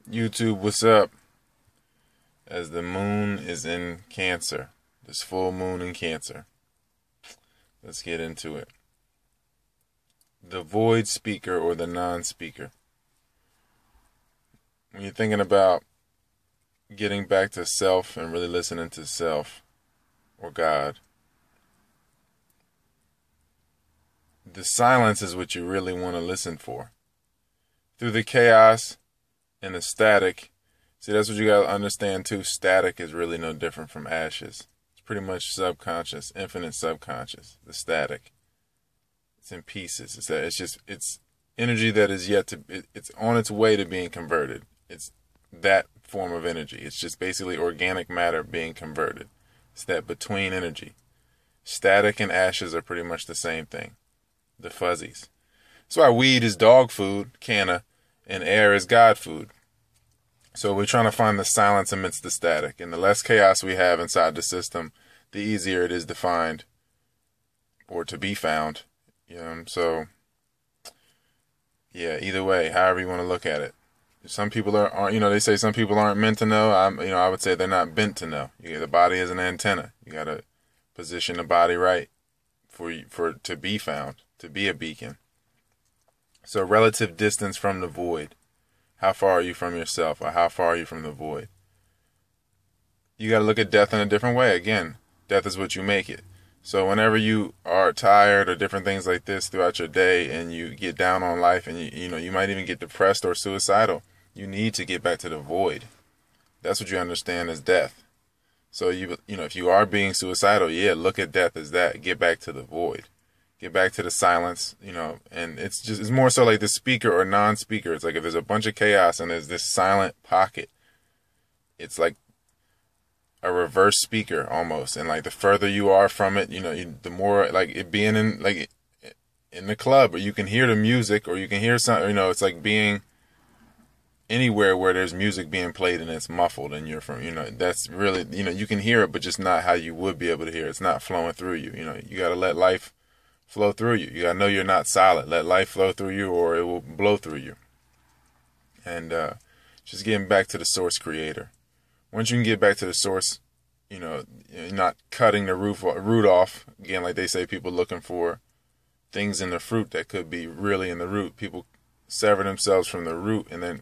YouTube, what's up? As the moon is in Cancer, this full moon in Cancer. Let's get into it. The void speaker or the non-speaker. When you're thinking about getting back to self and really listening to self or God, the silence is what you really want to listen for. Through the chaos and the static, see, that's what you got to understand too. Static is really no different from ashes. It's pretty much subconscious, infinite subconscious, the static. It's in pieces. It's energy that is yet to, it's on its way to being converted. It's that form of energy. It's just basically organic matter being converted. It's that between energy. Static and ashes are pretty much the same thing. The fuzzies. That's why weed is dog food, canna, and air is God food. So we're trying to find the silence amidst the static. And the less chaos we have inside the system, the easier it is to find or to be found. So, yeah, either way, however you want to look at it. Some people aren't, they say some people aren't meant to know. I would say they're not bent to know. The body is an antenna. You got to position the body right for to be found, to be a beacon. So relative distance from the void. How far are you from yourself, or how far are you from the void? You got to look at death in a different way. Again, death is what you make it. So whenever you are tired or different things like this throughout your day and you get down on life and you might even get depressed or suicidal, you need to get back to the void. That's what you understand as death. So if you are being suicidal, look at death as that. Get back to the void. Get back to the silence, and it's more so like the speaker or non-speaker. It's like if there's a bunch of chaos and there's this silent pocket, it's like a reverse speaker almost. And like the further you are from it, the more like it being in the club, or you can hear the music, or you can hear something, it's like being anywhere where there's music being played and it's muffled and you're from, that's really, you can hear it, but just not how you would be able to hear it. It's not flowing through you. You got to let life flow through you. You gotta know you're not solid. Let life flow through you, or it will blow through you. And just getting back to the source creator. Once you can get back to the source, you're not cutting the root off. Again, like they say, people looking for things in the fruit that could be really in the root. People sever themselves from the root and then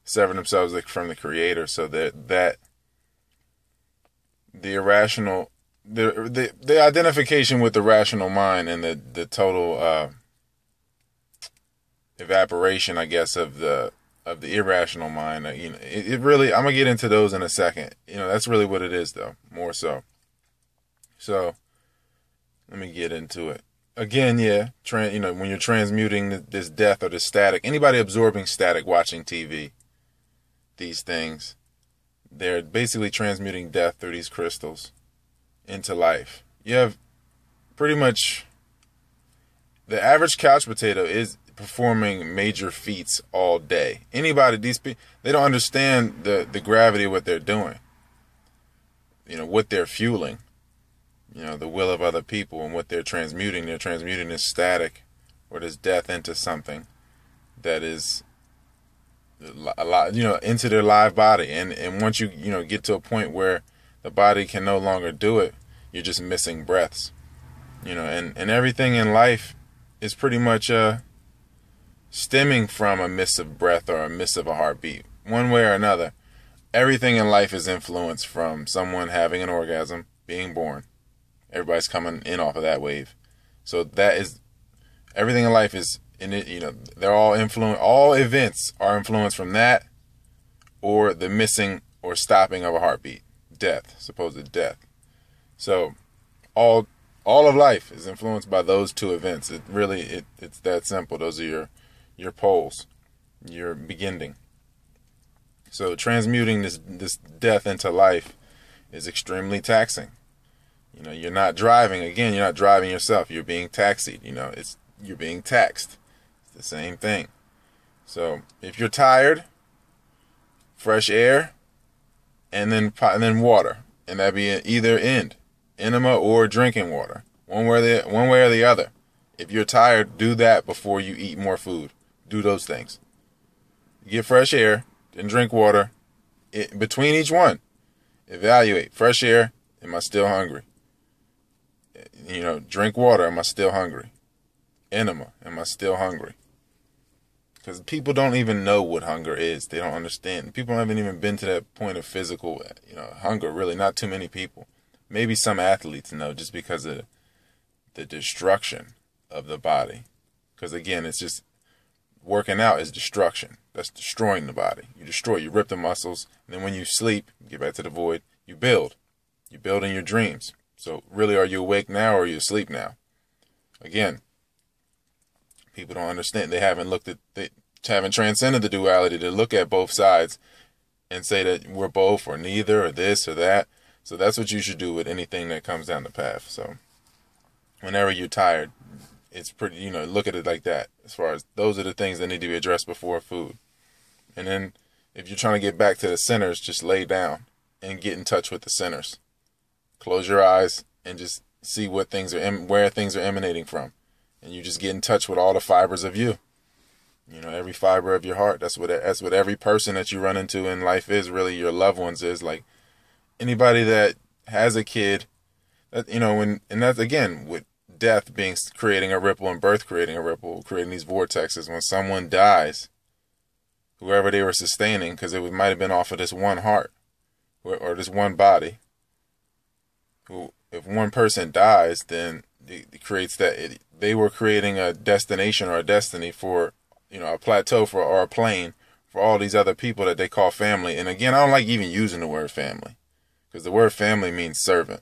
sever themselves from the creator, so that the irrational, the identification with the rational mind and the total evaporation, I guess, of the irrational mind. It really, I'm gonna get into those in a second. That's really what it is, though, more so. So let me get into it again. When you're transmuting this death or this static, anybody absorbing static watching TV, these things, they're basically transmuting death through these crystals into life. You have pretty much the average couch potato is performing major feats all day. These people, they don't understand the gravity of what they're doing. What they're fueling. The will of other people and what they're transmuting. They're transmuting this static or this death into something that is a lot, into their live body. And once you, get to a point where the body can no longer do it, you're just missing breaths, and everything in life is pretty much stemming from a miss of breath or a miss of a heartbeat. One way or another, everything in life is influenced from someone having an orgasm, being born. Everybody's coming in off of that wave. So that is, everything in life is, they're all influenced, all events are influenced from that or the missing or stopping of a heartbeat. Death, supposed death. So all of life is influenced by those two events. It's that simple. Those are your poles, your beginning. So transmuting this death into life is extremely taxing. You're not driving. Again, you're not driving yourself. You're being taxied. You're being taxed. It's the same thing. So if you're tired, fresh air, and then water, and that'd be either end, enema or drinking water, one way or the other. If you're tired, do that before you eat more food. Do those things. Get fresh air. Then drink water. Between each one, evaluate. Fresh air, am I still hungry? Drink water, am I still hungry? Enema, am I still hungry? Because people don't even know what hunger is. They don't understand. People haven't even been to that point of physical, hunger, really. Not too many people. Maybe some athletes know, just because of the destruction of the body. Because, again, it's just working out is destruction. That's destroying the body. You rip the muscles. And then when you sleep, get back to the void, you build. You build in your dreams. So really, are you awake now or are you asleep now? Again, people don't understand. They haven't transcended the duality to look at both sides and say that we're both or neither or this or that. So that's what you should do with anything that comes down the path. So whenever you're tired, it's pretty, look at it like that. As far as those are the things that need to be addressed before food. And then if you're trying to get back to the centers, just lay down and get in touch with the centers. Close your eyes and just see where things are emanating from. And you just get in touch with all the fibers of you. Every fiber of your heart. That's what every person that you run into in life is, really your loved ones is. Like anybody that has a kid, and that's again with death creating a ripple and birth creating a ripple, creating these vortexes. When someone dies, whoever they were sustaining, because it might have been off of this one heart or this one body. If one person dies, then it creates that they were creating a destination or a destiny for, a plateau or a plane for all these other people that they call family. And again, I don't like even using the word family, because the word family means servant.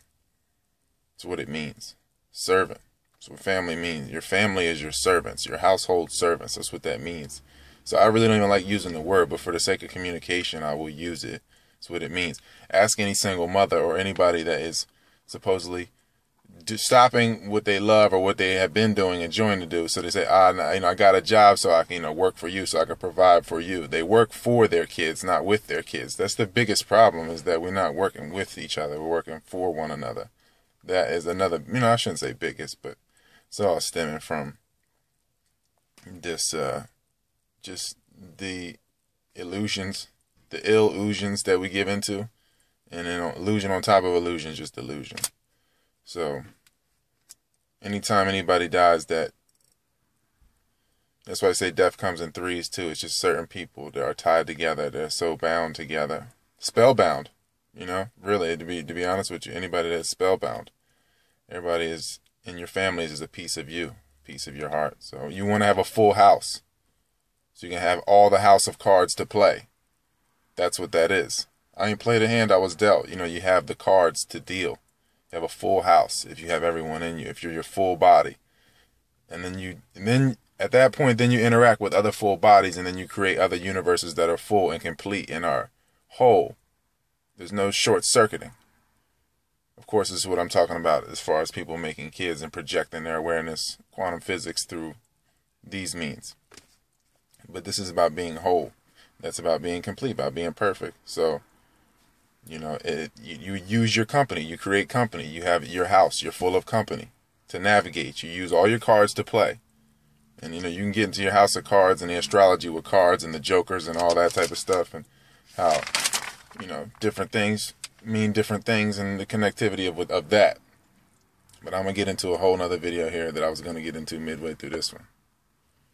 That's what it means. Servant. That's what family means. Your family is your servants, your household servants. That's what that means. So I really don't even like using the word, but for the sake of communication, I will use it. That's what it means. Ask any single mother or anybody that is supposedly stopping what they love or what they have been doing, enjoying to do. So they say, I got a job so I can, work for you, so I can provide for you. They work for their kids, not with their kids. That's the biggest problem, is that we're not working with each other. We're working for one another. That is another, I shouldn't say biggest, but it's all stemming from this, just the illusions, the illusions that we give into. And then illusion on top of illusion is just illusion. So anytime anybody dies, that's why I say death comes in threes too. It's just certain people that are tied together. They're so bound together. Spellbound, really, to be honest with you, anybody that's spellbound. Everybody is in your families is a piece of you, piece of your heart. So you want to have a full house, so you can have all the house of cards to play. That's what that is. I ain't played a hand I was dealt. You have the cards to deal. You have a full house if you have everyone in you, if you're your full body. And then at that point, then you interact with other full bodies, and then you create other universes that are full and complete and are whole. There's no short-circuiting. Of course, this is what I'm talking about as far as people making kids and projecting their awareness, quantum physics, through these means. But this is about being whole. That's about being complete, about being perfect. So, you use your company. You create company. You have your house. You're full of company to navigate. You use all your cards to play. And, you can get into your house of cards and the astrology with cards and the jokers and all that type of stuff, and how, different things mean different things, and the connectivity of that. But I'm going to get into a whole nother video here that I was going to get into midway through this one.